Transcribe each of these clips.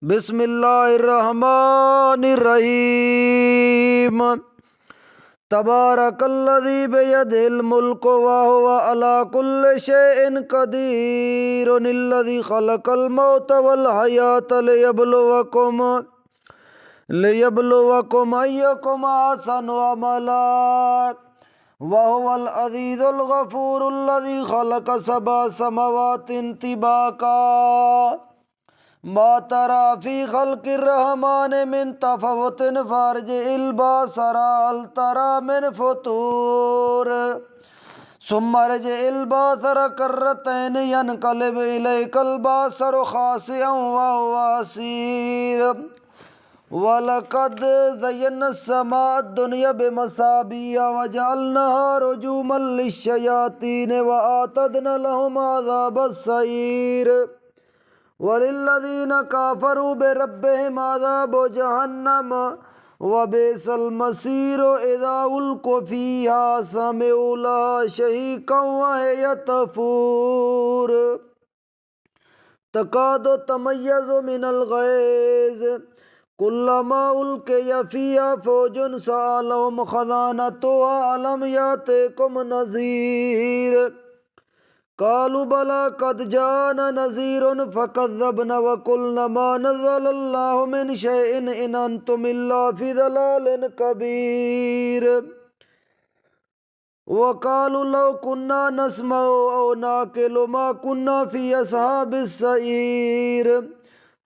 بسم اللہ الرحمن الرحیم۔ تبارک الذی بیدہ الملک وہو علی کل شیء قدیر، الذی خلق الموت والحیاۃ لیبلوکم ایکم احسن عملا، وہو العزیز الغفور الذی خلق سبع سماوات طباقا، ما ترى في خلق الرحمن من تفاوت فارجع البصر هل ترى من فطور ثم ارجع البصر كرتين ينقلب إليك البصر خاسئا وهو حسير، وَلَقَدْ زَيَّنَّا السَّمَاءَ الدُّنْيَا بِمَصَابِيحَ وَجَعَلْنَاهَا رُجُومًا لِلشَّيَاطِينِ وَأَعْتَدْنَا لَهُمْ عَذَابَ السَّعِيرِ، وَلِلَّذِينَ كَفَرُوا بِرَبِّهِمْ عَذَابُ جَهَنَّمَ وَبِئْسَ الْمَصِيرُ، إِذَا أُلْقُوا فِيهَا سَمِعُوا لَهَا شَهِيقًا وَهِيَ تَفُورُ تَكَادُ تَمَيَّزُ مِنَ الْغَيْظِ كُلَّمَا أُلْقِيَ فِيهَا فَوْجٌ سَأَلَهُمْ خَزَنَتُهَا أَلَمْ يَأْتِكُمْ نَذِيرٌ قالوا بلى قد جاءنا نذير فكذبنا وقلنا ما نزل الله من شيء إن أنتم إلا في ضلال كبير، وقالوا لو كنا نسمع أو نعقل ما كنا في أصحاب السعير،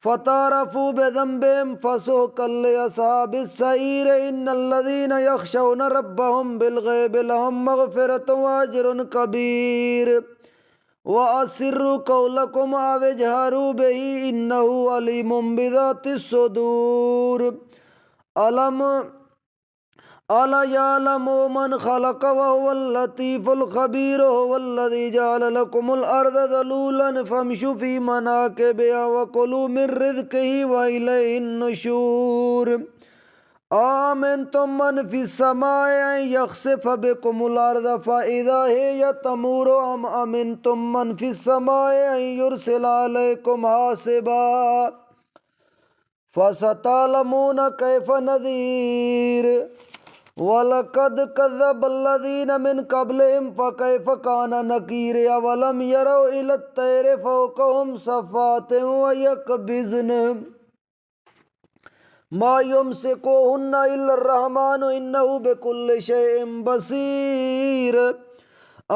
فتعرفوا بذنبهم فسحقا لأصحاب السعير، إن الذين يخشون ربهم بالغيب لهم مغفرة وأجر كبير، وَأَسِرُّوا قَوْلَكُمْ أَوِ اجْهَرُوا بِهِ إِنَّهُ عَلِيمٌ بِذَاتِ الصُّدُورِ، أَلَا يَعْلَمُ مَنْ خَلَقَ وَهُوَ اللَّطِيفُ الْخَبِيرُ، هُوَ الَّذِي جَعَلَ لَكُمُ الْأَرْضَ ذَلُولًا فَامْشُوا فِي مَنَاكِبِهَا وَكُلُوا مِنْ رِزْقِهِ وَإِلَيْهِ النُّشُورُ، آمنتم من في السماء أن يخسف بكم الأرض فإذا هي تمور، أم أمنتم من في السماء أن يرسل عليكم حاصبا، فستعلمون كيف نذير، وَلَقَدْ كَذَّبَ الَّذِينَ مِنْ قَبْلِهِمْ فَكَيْفَ كَانَ نَكِيرِ، أَوَلَمْ يَرَوْا إِلَى الطَّيْرِ فَوْقَهُمْ صَافَّاتٍ وَيَقْبِضْنَ ما يمسكوهن إلا الرحمن إنه بكل شيء بصير،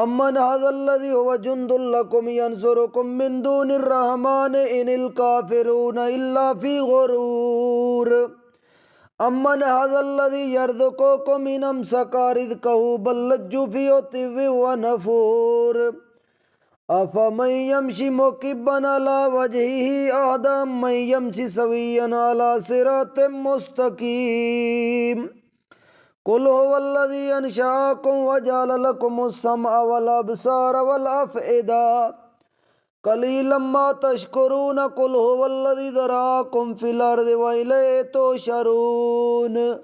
أمن هذا الذي هو جند لكم ينصركم من دون الرحمن إن الكافرون إلا في غرور، أمن هذا الذي يرزقكم إن أمسك رزقه بل لجوا في عتو ونفور، أفمن يمشي مكبا على وجهه أهدى من يمشي سويا على صراط مستقيم، قل هو الذي أنشأكم وجعل لكم السمع والأبصار والأفئدة قليلا ما تشكرون، قل هو الذي ذرأكم في الأرض وإليه تحشرون،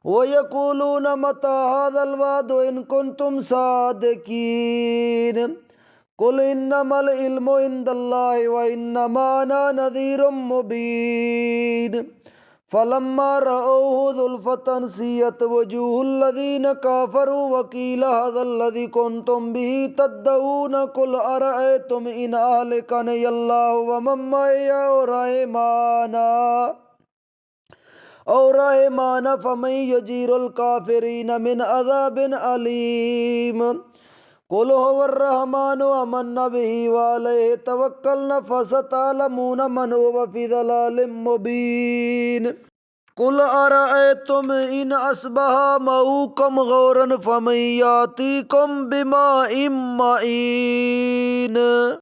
ويقولون متى هذا الوعد إن كنتم صادقين، قل إنما العلم عند الله وإنما أنا نذير مبين، فلما رأوه زلفة سيئت وجوه الذين كفروا وقيل هذا الذي كنتم به تدعون، قل أرأيتم إن أهلكني الله ومن معي أو رحمنا فمن يجير الكافرين من عذاب أليم، قل هو الرحمن آمنا به وعليه توكلنا فستعلمون من هو في ضلال مبين، قل أرأيتم إن أصبح ماؤكم غورا فمن يأتيكم بماء معين۔